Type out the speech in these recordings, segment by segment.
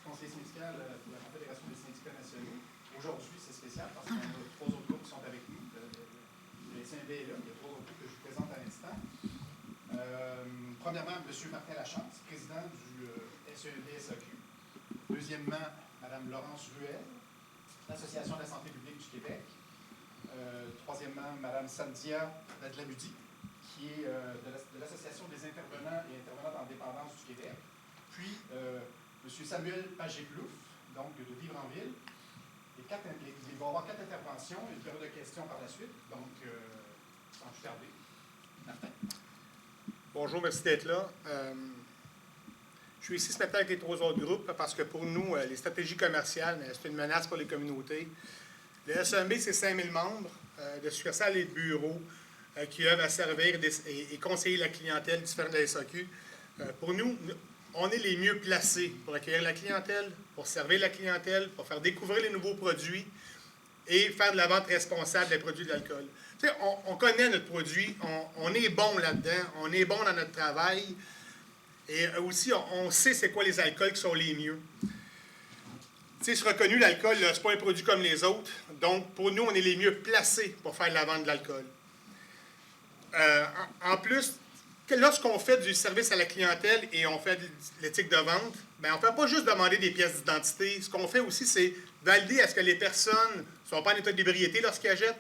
conseiller syndical pour la Confédération des syndicats nationaux. Aujourd'hui, c'est spécial parce qu'on a 3 autres groupes qui sont avec nous. Le SNB est là, il y a 3 autres groupes que je vous présente à l'instant. Premièrement, M. Martin Lachance, président du SENB-SAQ. Deuxièmement, Mme Laurence Ruel, l'Association de la santé publique du Québec. Troisièmement, Mme Sandia Dadlamudi, qui est de l'Association des intervenants et intervenantes en dépendance du Québec. Puis, M. Samuel Pagé-Plouf, donc de Vivre en Ville. Il va y avoir 4 interventions et une période de questions par la suite. Donc, sans plus tarder, Martin. Bonjour, merci d'être là. Je suis ici ce matin avec les 3 autres groupes parce que pour nous, les stratégies commerciales, c'est une menace pour les communautés. Le SEMB, c'est 5000 membres de succursales et de bureaux qui œuvrent à servir et conseiller la clientèle différente de la SAQ. Pour nous, on est les mieux placés pour accueillir la clientèle, pour servir la clientèle, pour faire découvrir les nouveaux produits et faire de la vente responsable des produits de l'alcool. Tu sais, on connaît notre produit, on est bon là-dedans, on est bon dans notre travail et aussi on sait c'est quoi les alcools qui sont les mieux. Tu sais, c'est reconnu, l'alcool, ce n'est pas un produit comme les autres. Donc, pour nous, on est les mieux placés pour faire de la vente de l'alcool. En plus, lorsqu'on fait du service à la clientèle et on fait de l'éthique de vente, bien, on ne fait pas juste demander des pièces d'identité. Ce qu'on fait aussi, c'est valider est-ce que les personnes ne sont pas en état d'ébriété lorsqu'ils achètent.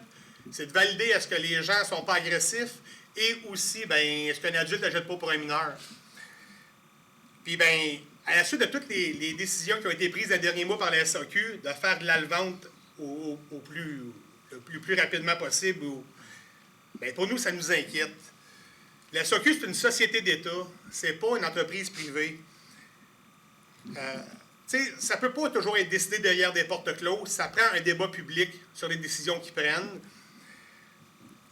C'est de valider est-ce que les gens ne sont pas agressifs. Et aussi, bien, est-ce qu'un adulte n'achète pas pour un mineur. Puis, bien, à la suite de toutes les décisions qui ont été prises les derniers mois par la SAQ, de faire de la vente le plus rapidement possible, bien, pour nous, ça nous inquiète. La SAQ, c'est une société d'État, c'est pas une entreprise privée. Ça ne peut pas toujours être décidé derrière des portes closes, ça prend un débat public sur les décisions qu'ils prennent.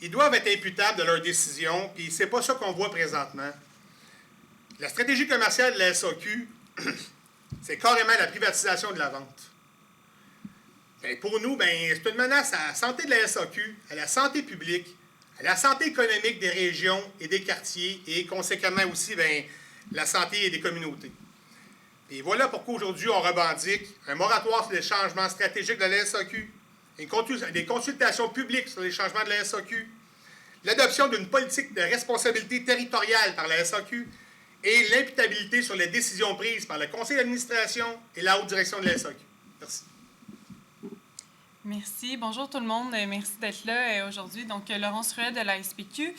Ils doivent être imputables de leurs décisions, puis c'est pas ça qu'on voit présentement. La stratégie commerciale de la SAQ, c'est carrément la privatisation de la vente. Bien, pour nous, bien, c'est une menace à la santé de la SAQ, à la santé publique, à la santé économique des régions et des quartiers, et conséquemment aussi bien, la santé des communautés. Et voilà pourquoi aujourd'hui on revendique un moratoire sur les changements stratégiques de la SAQ, des consultations publiques sur les changements de la SAQ, l'adoption d'une politique de responsabilité territoriale par la SAQ, et l'imputabilité sur les décisions prises par le conseil d'administration et la haute direction de la SAQ. Merci. Merci. Bonjour tout le monde. Merci d'être là aujourd'hui. Donc, Laurence Ruel de la SPQ.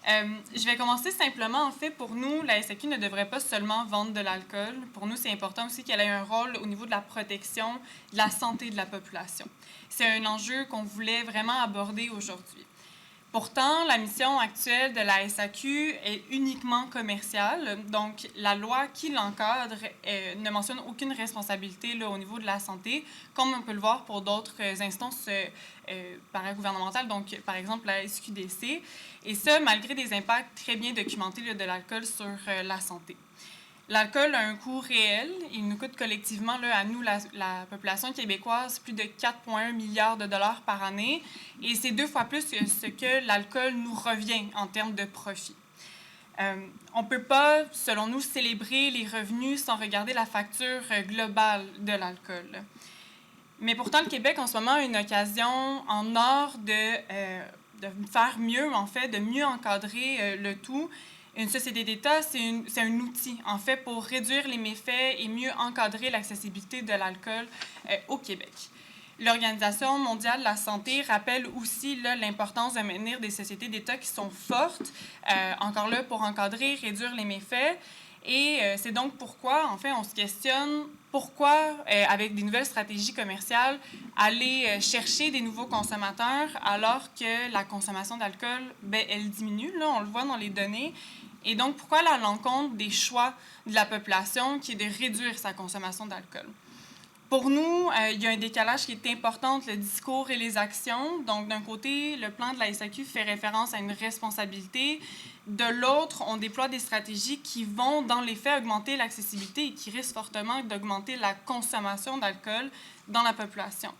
Je vais commencer simplement. En fait, pour nous, la SAQ ne devrait pas seulement vendre de l'alcool. Pour nous, c'est important aussi qu'elle ait un rôle au niveau de la protection de la santé de la population. C'est un enjeu qu'on voulait vraiment aborder aujourd'hui. Pourtant, la mission actuelle de la SAQ est uniquement commerciale. Donc, la loi qui l'encadre ne mentionne aucune responsabilité là, au niveau de la santé, comme on peut le voir pour d'autres instances paragouvernementales, donc par exemple la SQDC, et ça, malgré des impacts très bien documentés là, de l'alcool sur la santé. L'alcool a un coût réel. Il nous coûte collectivement, là, à nous, la population québécoise, plus de 4,1 milliards de dollars par année. Et c'est 2 fois plus que ce que l'alcool nous revient en termes de profit. On ne peut pas, selon nous, célébrer les revenus sans regarder la facture globale de l'alcool. Mais pourtant, le Québec, en ce moment, a une occasion en or de faire mieux, en fait, de mieux encadrer le tout. Une société d'État, c'est un outil, en fait, pour réduire les méfaits et mieux encadrer l'accessibilité de l'alcool au Québec. L'Organisation mondiale de la santé rappelle aussi l'importance de maintenir des sociétés d'État qui sont fortes, encore là, pour encadrer, réduire les méfaits. Et c'est donc pourquoi, en fait, on se questionne pourquoi, avec des nouvelles stratégies commerciales, aller chercher des nouveaux consommateurs alors que la consommation d'alcool, bien, elle diminue, là, on le voit dans les données. Et donc, pourquoi aller à l'encontre des choix de la population qui est de réduire sa consommation d'alcool? Pour nous, il y a un décalage qui est important entre le discours et les actions. Donc, d'un côté, le plan de la SAQ fait référence à une responsabilité. De l'autre, on déploie des stratégies qui vont, dans les faits, augmenter l'accessibilité et qui risquent fortement d'augmenter la consommation d'alcool dans la population.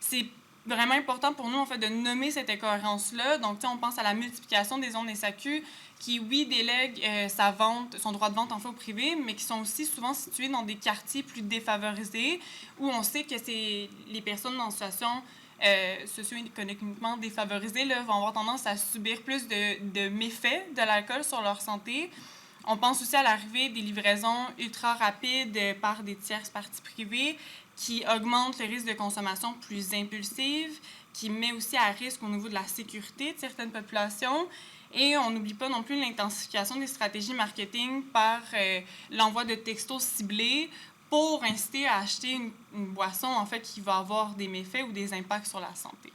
C'est vraiment important pour nous, en fait, de nommer cette incohérence-là. Donc, on pense à la multiplication des zones SAQ qui, oui, délèguent sa vente, son droit de vente en fait au privé, mais qui sont aussi souvent situés dans des quartiers plus défavorisés où on sait que c'est les personnes en situation socio-économiquement défavorisées là, vont avoir tendance à subir plus de méfaits de l'alcool sur leur santé. On pense aussi à l'arrivée des livraisons ultra rapides par des tierces parties privées qui augmentent le risque de consommation plus impulsive, qui met aussi à risque au niveau de la sécurité de certaines populations. Et on n'oublie pas non plus l'intensification des stratégies marketing par l'envoi de textos ciblés pour inciter à acheter une boisson en fait, qui va avoir des méfaits ou des impacts sur la santé.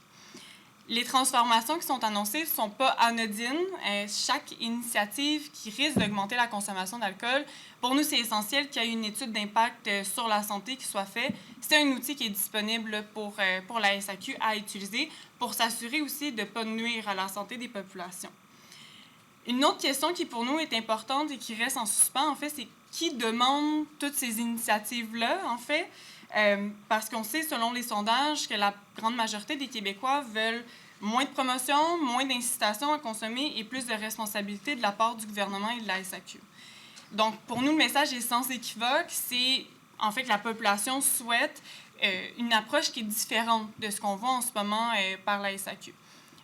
Les transformations qui sont annoncées ne sont pas anodines. Chaque initiative qui risque d'augmenter la consommation d'alcool, pour nous, c'est essentiel qu'il y ait une étude d'impact sur la santé qui soit faite. C'est un outil qui est disponible pour la SAQ à utiliser pour s'assurer aussi de ne pas nuire à la santé des populations. Une autre question qui, pour nous, est importante et qui reste en suspens, en fait, c'est qui demande toutes ces initiatives-là, en fait? Parce qu'on sait, selon les sondages, que la grande majorité des Québécois veulent moins de promotion, moins d'incitation à consommer et plus de responsabilité de la part du gouvernement et de la SAQ. Donc, pour nous, le message est sans équivoque. C'est, en fait, que la population souhaite une approche qui est différente de ce qu'on voit en ce moment par la SAQ.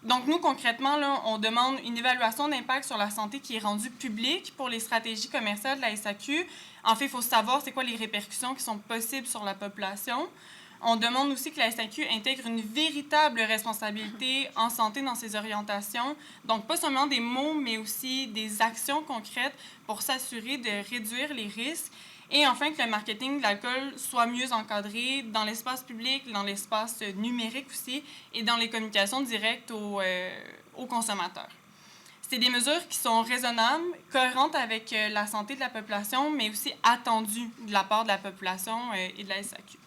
Donc, nous, concrètement, là, on demande une évaluation d'impact sur la santé qui est rendue publique pour les stratégies commerciales de la SAQ. En fait, il faut savoir c'est quoi les répercussions qui sont possibles sur la population. On demande aussi que la SAQ intègre une véritable responsabilité en santé dans ses orientations. Donc, pas seulement des mots, mais aussi des actions concrètes pour s'assurer de réduire les risques. Et enfin, que le marketing de l'alcool soit mieux encadré dans l'espace public, dans l'espace numérique aussi, et dans les communications directes aux consommateurs. C'est des mesures qui sont raisonnables, cohérentes avec la santé de la population, mais aussi attendues de la part de la population et de la SAQ.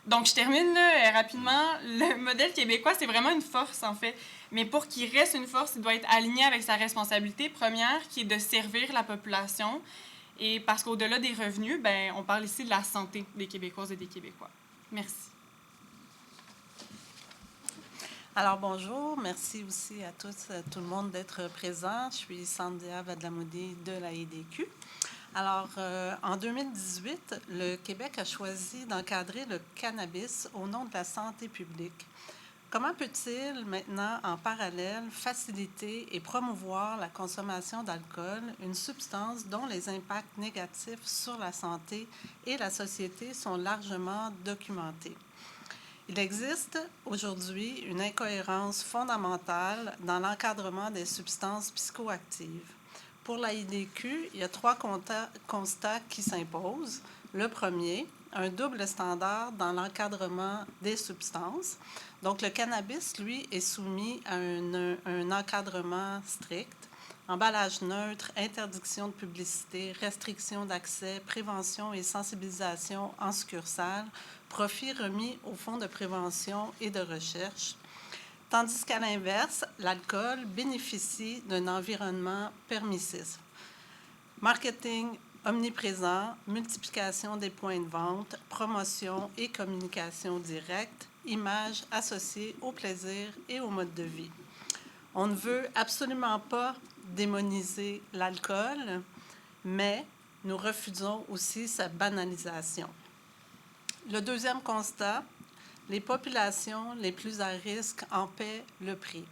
Donc, je termine là, rapidement. Le modèle québécois, c'est vraiment une force, en fait. Mais pour qu'il reste une force, il doit être aligné avec sa responsabilité première, qui est de servir la population. Et parce qu'au-delà des revenus, ben, on parle ici de la santé des Québécoises et des Québécois. Merci. Alors, bonjour. Merci aussi à tous, tout le monde d'être présent. Je suis Sandia Vadlamoudi de la IDQ. Alors, en 2018, le Québec a choisi d'encadrer le cannabis au nom de la santé publique. Comment peut-il maintenant, en parallèle, faciliter et promouvoir la consommation d'alcool, une substance dont les impacts négatifs sur la santé et la société sont largement documentés? Il existe aujourd'hui une incohérence fondamentale dans l'encadrement des substances psychoactives. Pour la IDQ, il y a 3 constats qui s'imposent. Le premier, un double standard dans l'encadrement des substances. Donc, le cannabis, lui, est soumis à un encadrement strict. Emballage neutre, interdiction de publicité, restriction d'accès, prévention et sensibilisation en succursale, profit remis au Fonds de prévention et de recherche. Tandis qu'à l'inverse, l'alcool bénéficie d'un environnement permissif. Marketing omniprésent, multiplication des points de vente, promotion et communication directe, images associées au plaisir et au mode de vie. On ne veut absolument pas démoniser l'alcool, mais nous refusons aussi sa banalisation. Le deuxième constat, les populations les plus à risque en paient le prix.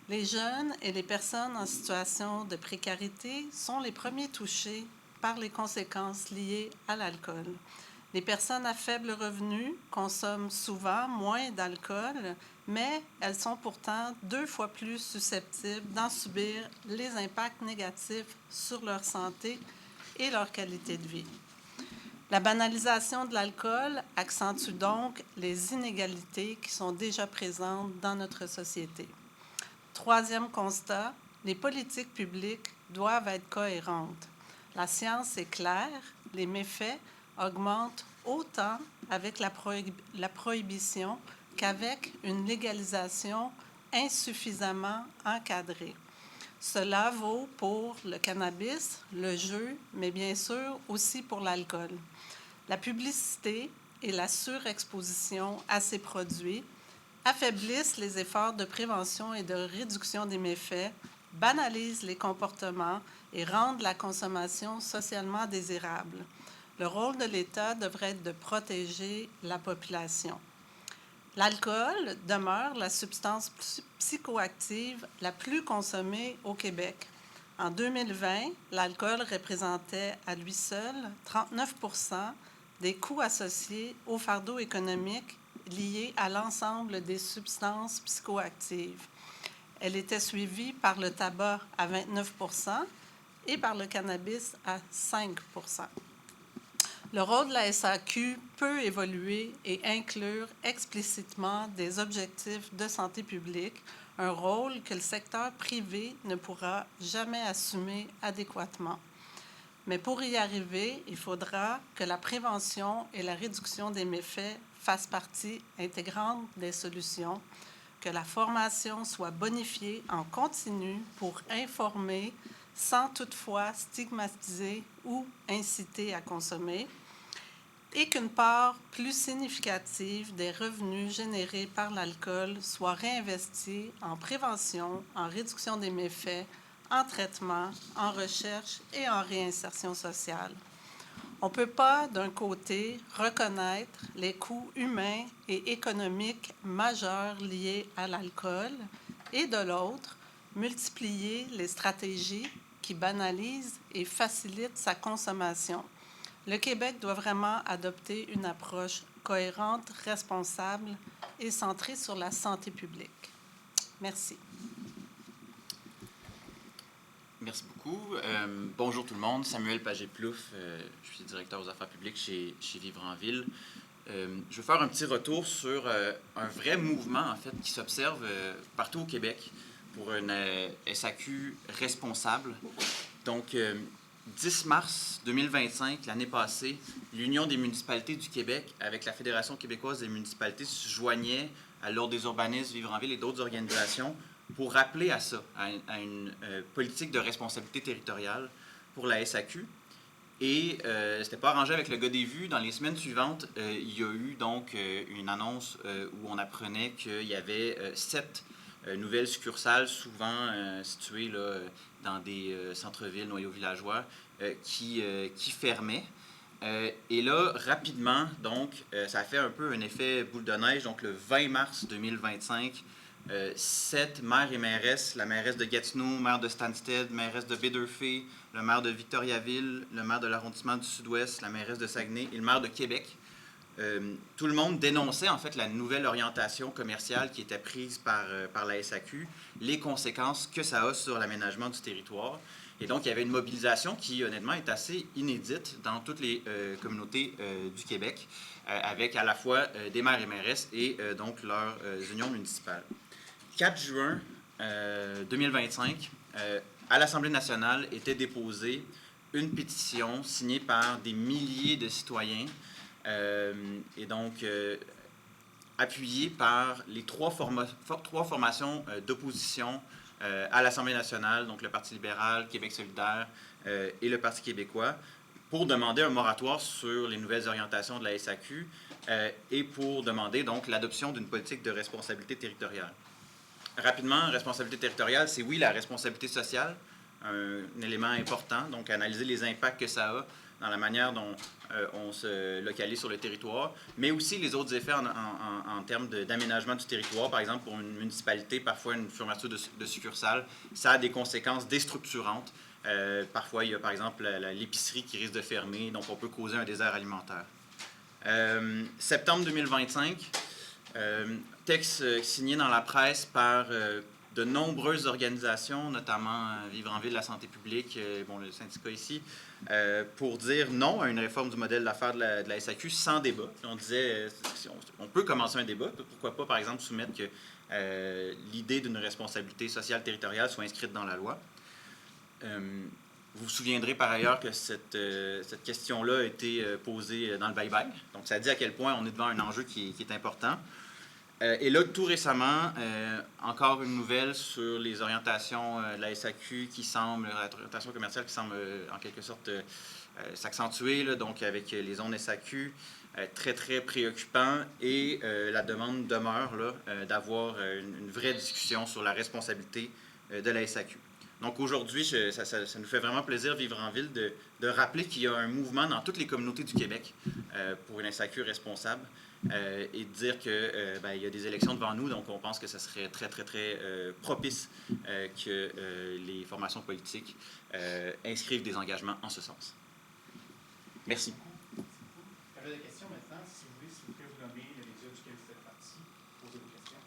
Les jeunes et les personnes en situation de précarité sont les premiers touchés par les conséquences liées à l'alcool. Les personnes à faible revenu consomment souvent moins d'alcool, mais elles sont pourtant 2 fois plus susceptibles d'en subir les impacts négatifs sur leur santé et leur qualité de vie. La banalisation de l'alcool accentue donc les inégalités qui sont déjà présentes dans notre société. Troisième constat, les politiques publiques doivent être cohérentes. La science est claire, les méfaits augmentent autant avec la prohibition qu'avec une légalisation insuffisamment encadrée. Cela vaut pour le cannabis, le jeu, mais bien sûr aussi pour l'alcool. La publicité et la surexposition à ces produits affaiblissent les efforts de prévention et de réduction des méfaits, banalisent les comportements et rendent la consommation socialement désirable. Le rôle de l'État devrait être de protéger la population. L'alcool demeure la substance psychoactive la plus consommée au Québec. En 2020, l'alcool représentait à lui seul 39 % des coûts associés au fardeau économique lié à l'ensemble des substances psychoactives. Elle était suivie par le tabac à 29 % et par le cannabis à 5 %. Le rôle de la SAQ peut évoluer et inclure explicitement des objectifs de santé publique, un rôle que le secteur privé ne pourra jamais assumer adéquatement. Mais pour y arriver, il faudra que la prévention et la réduction des méfaits fassent partie intégrante des solutions, que la formation soit bonifiée en continu pour informer sans toutefois stigmatiser ou inciter à consommer, et qu'une part plus significative des revenus générés par l'alcool soit réinvestie en prévention, en réduction des méfaits, en traitement, en recherche et en réinsertion sociale. On ne peut pas, d'un côté, reconnaître les coûts humains et économiques majeurs liés à l'alcool et, de l'autre, multiplier les stratégies qui banalisent et facilitent sa consommation. Le Québec doit vraiment adopter une approche cohérente, responsable et centrée sur la santé publique. Merci. Merci beaucoup. Bonjour tout le monde. Samuel Pagé-Plouffe, je suis directeur aux affaires publiques chez Vivre en Ville. Je vais faire un petit retour sur un vrai mouvement en fait qui s'observe partout au Québec pour une SAQ responsable. Donc, 10 mars 2025, l'année passée, l'Union des municipalités du Québec avec la Fédération québécoise des municipalités se joignaient à l'Ordre des urbanistes, Vivre en Ville et d'autres organisations pour rappeler à ça, à une politique de responsabilité territoriale pour la SAQ. Et c'était pas arrangé avec le gars des vues. Dans les semaines suivantes, il y a eu donc une annonce où on apprenait qu'il y avait 7 nouvelles succursales, souvent situées là, dans des centres-villes, noyaux villageois, qui fermaient. Et là, rapidement, donc, ça a fait un peu un effet boule de neige. Donc, le 20 mars 2025, 7 maires et mairesses, la mairesse de Gatineau, maire de Stansted, mairesse de Baie-d'Urfé, le maire de Victoriaville, le maire de l'arrondissement du Sud-Ouest, la mairesse de Saguenay et le maire de Québec. Tout le monde dénonçait en fait la nouvelle orientation commerciale qui était prise par la SAQ, les conséquences que ça a sur l'aménagement du territoire. Et donc, il y avait une mobilisation qui, honnêtement, est assez inédite dans toutes les communautés du Québec, avec à la fois des maires et mairesses et donc leurs unions municipales. 4 juin 2025, à l'Assemblée nationale était déposée une pétition signée par des milliers de citoyens et donc appuyée par les trois formations d'opposition à l'Assemblée nationale, donc le Parti libéral, Québec solidaire et le Parti québécois, pour demander un moratoire sur les nouvelles orientations de la SAQ et pour demander donc l'adoption d'une politique de responsabilité territoriale. Rapidement, responsabilité territoriale, c'est oui la responsabilité sociale, un élément important, donc analyser les impacts que ça a dans la manière dont on se localise sur le territoire, mais aussi les autres effets en termes d'aménagement du territoire. Par exemple, pour une municipalité, parfois une fermeture de succursale, ça a des conséquences déstructurantes. Parfois, il y a par exemple l'épicerie qui risque de fermer, donc on peut causer un désert alimentaire. Septembre 2025, texte signé dans la presse par de nombreuses organisations, notamment Vivre en Ville, la santé publique, le syndicat ici, pour dire non à une réforme du modèle d'affaires de la SAQ sans débat. On disait, on peut commencer un débat, pourquoi pas, par exemple, soumettre que l'idée d'une responsabilité sociale territoriale soit inscrite dans la loi. Vous vous souviendrez par ailleurs que cette question-là a été posée dans le bye-bye. Donc, ça dit à quel point on est devant un enjeu qui est important. Et là, tout récemment, encore une nouvelle sur les orientations de la SAQ l'orientation commerciale qui semble en quelque sorte s'accentuer, là, donc avec les zones SAQ, très, très préoccupant. Et la demande demeure là, d'avoir une vraie discussion sur la responsabilité de la SAQ. Donc aujourd'hui, ça nous fait vraiment plaisir, Vivre en ville, de rappeler qu'il y a un mouvement dans toutes les communautés du Québec pour une SAQ responsable. Et de dire que il y a des élections devant nous, donc on pense que ce serait très, très, très propice que les formations politiques inscrivent des engagements en ce sens. Merci. J'avais des questions maintenant. Si vous voulez, s'il vous plaît, vous nommer les médias duquel vous faites partie, posez vos questions.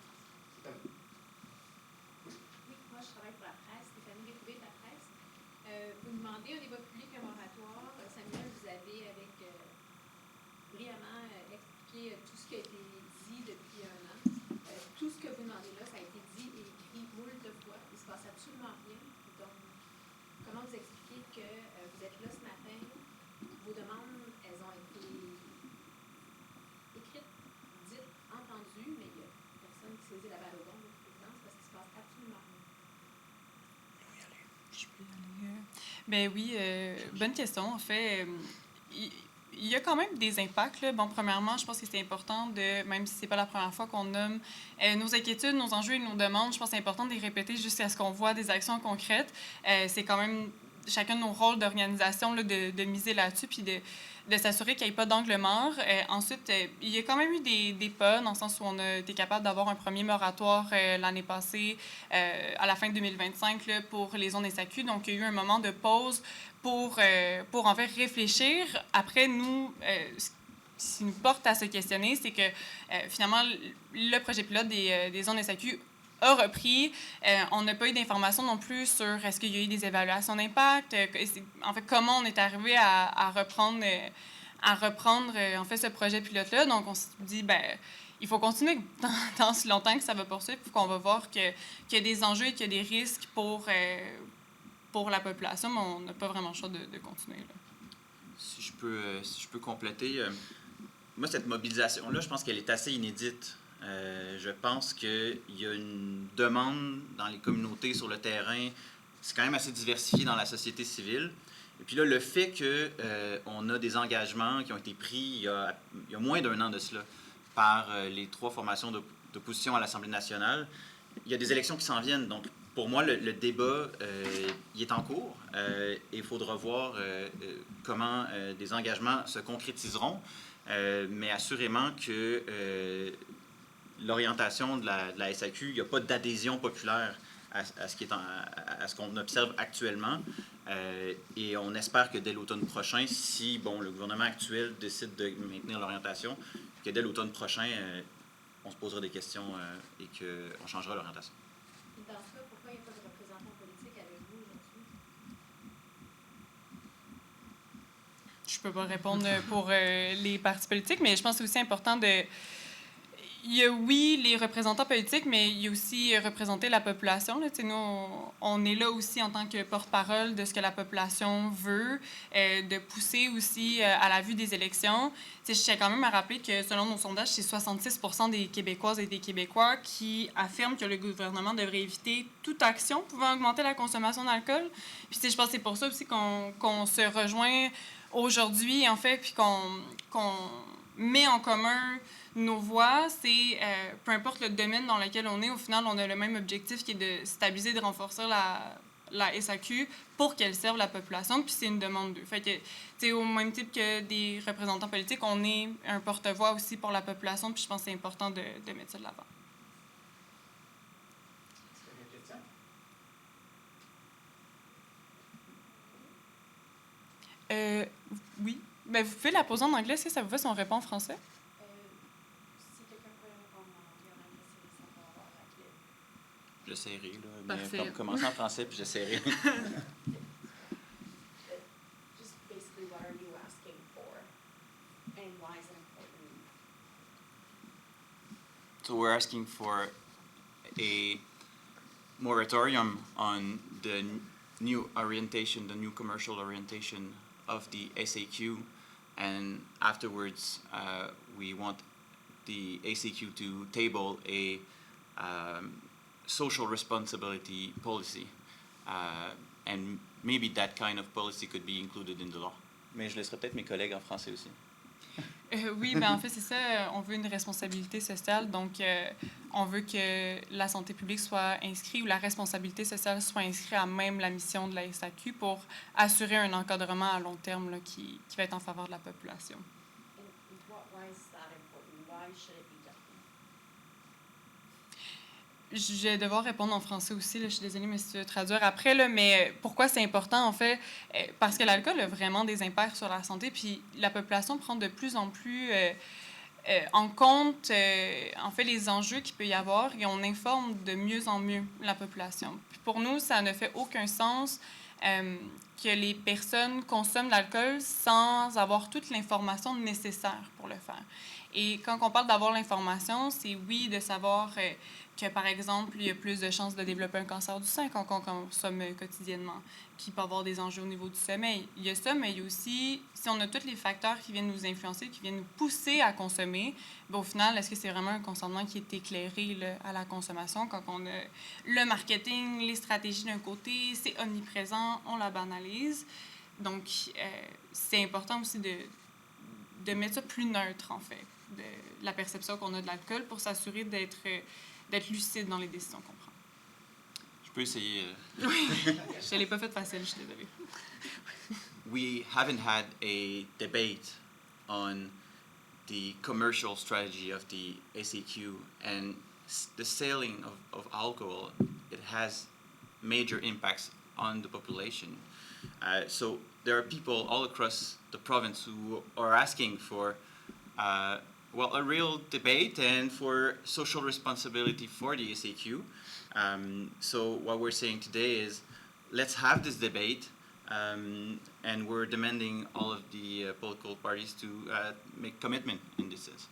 C'est à vous. Oui, moi je travaille pour la presse, Stéphanie Découvée de la presse. Vous demandez un débat public, un moratoire. Samuel, vous avez avec brillamment expliqué tout ce qui a été dit depuis un an. Tout ce que vous demandez là, ça a été dit et écrit moult fois. Il ne se passe absolument rien. Donc, comment vous expliquez que vous êtes là ce matin? Vos demandes, elles ont été écrites, dites, entendues, mais il n'y a personne qui saisit la balle au bon de toute évidence parce qu'il ne se passe absolument rien. Je peux y aller. Ben oui, bonne question. En fait, il y a quand même des impacts, là. Bon, premièrement, je pense que c'est important de, même si c'est pas la première fois qu'on nomme nos inquiétudes, nos enjeux et nos demandes, je pense que c'est important de les répéter jusqu'à ce qu'on voit des actions concrètes. C'est quand même chacun de nos rôles d'organisation là, de miser là-dessus puis de s'assurer qu'il n'y ait pas d'angle mort. Ensuite, il y a quand même eu des pas, dans le sens où on a été capable d'avoir un premier moratoire l'année passée, à la fin de 2025, là, pour les zones SAQ. Donc, il y a eu un moment de pause pour en fait réfléchir. Après, nous, ce qui nous porte à se questionner, c'est que finalement, le projet pilote des zones SAQ a repris. On n'a pas eu d'informations non plus sur est-ce qu'il y a eu des évaluations d'impact, en fait, comment on est arrivé à reprendre en fait ce projet pilote-là. Donc, on s'est dit, il faut continuer tant si longtemps que ça va poursuivre, puis qu'on va voir qu'il y a des enjeux et qu'il y a des risques pour la population, mais on n'a pas vraiment le choix de continuer. Là. Si je peux compléter, moi, cette mobilisation-là, je pense qu'elle est assez inédite. Je pense qu'il y a une demande dans les communautés sur le terrain. C'est quand même assez diversifié dans la société civile. Et puis là, le fait qu'on a des engagements qui ont été pris il y a moins d'un an de cela par les 3 formations d'opposition à l'Assemblée nationale, il y a des élections qui s'en viennent. Donc, pour moi, le débat, il est en cours. Et il faudra voir comment des engagements se concrétiseront. Mais assurément que l'orientation de la SAQ, il n'y a pas d'adhésion populaire à ce qu'on observe actuellement. Et on espère que dès l'automne prochain, si le gouvernement actuel décide de maintenir l'orientation, que dès l'automne prochain, on se posera des questions et qu'on changera l'orientation. Dans ce cas, pourquoi il n'y a pas de représentant politique avec vous aujourd'hui? Je peux pas répondre pour les partis politiques, mais je pense que c'est aussi important de... Il y a, oui, les représentants politiques, mais il y a aussi représenter la population. Là. Nous, on est là aussi en tant que porte-parole de ce que la population veut, de pousser aussi à la vue des élections. Je tiens quand même à rappeler que, selon nos sondages, c'est 66 % des Québécoises et des Québécois qui affirment que le gouvernement devrait éviter toute action pouvant augmenter la consommation d'alcool. Puis je pense que c'est pour ça aussi qu'on se rejoint aujourd'hui, en fait, puis qu'on met en commun nos voix. C'est, peu importe le domaine dans lequel on est, au final, on a le même objectif qui est de stabiliser, de renforcer la SAQ pour qu'elle serve la population, puis c'est une demande d'eux. Fait que, au même type que des représentants politiques, on est un porte-voix aussi pour la population, puis je pense que c'est important de mettre ça de l'avant. Est-ce qu'il y a des questions? Oui. Ben, vous pouvez la poser en anglais si ça vous va si on répond en français. Si quelqu'un pourrait répondre en anglais, on aimerait savoir la clé. J'essaierai, là. Parfait. Mais commencer en français, puis j'essaierai. Just basically, what are you asking for? And why is it important? So we're asking for a moratorium on the new orientation, the new commercial orientation of the SAQ, and afterwards we want the ACQ to table a social responsibility policy, and maybe that kind of policy could be included in the law. Mais je laisserai peut-être mes collègues en français aussi. Oui, ben en fait, c'est ça. On veut une responsabilité sociale. Donc, on veut que la santé publique soit inscrite ou la responsabilité sociale soit inscrite à même la mission de la SAQ pour assurer un encadrement à long terme là, qui va être en faveur de la population. Why is that important? Why should it be done? Je vais devoir répondre en français aussi. Là, je suis désolée, mais si tu veux traduire après. Là, mais pourquoi c'est important, en fait? Parce que l'alcool a vraiment des impacts sur la santé. Puis la population prend de plus en plus en compte, en fait, les enjeux qu'il peut y avoir et on informe de mieux en mieux la population. Puis pour nous, ça ne fait aucun sens que les personnes consomment l'alcool sans avoir toute l'information nécessaire pour le faire. Et quand on parle d'avoir l'information, c'est oui, de savoir que, par exemple, il y a plus de chances de développer un cancer du sein quand on consomme quotidiennement, qu'il peut y avoir des enjeux au niveau du sommeil. Il y a ça, mais il y a aussi, si on a tous les facteurs qui viennent nous influencer, qui viennent nous pousser à consommer, bien, au final, est-ce que c'est vraiment un consentement qui est éclairé là, à la consommation quand on a le marketing, les stratégies d'un côté, c'est omniprésent, on la banalise. Donc, c'est important aussi de mettre ça plus neutre, en fait, de la perception qu'on a de l'alcool pour s'assurer d'être lucide dans les décisions qu'on prend. Je peux essayer. Oui, je ne l'ai pas fait facile, je suis désolée. We haven't had a debate on the commercial strategy of the ACQ, and the selling of alcohol, it has major impacts on the population. So there are people all across the province who are asking for well, a real debate and for social responsibility for the ACQ. So what we're saying today is, let's have this debate, and we're demanding all of the political parties to make commitment in this sense.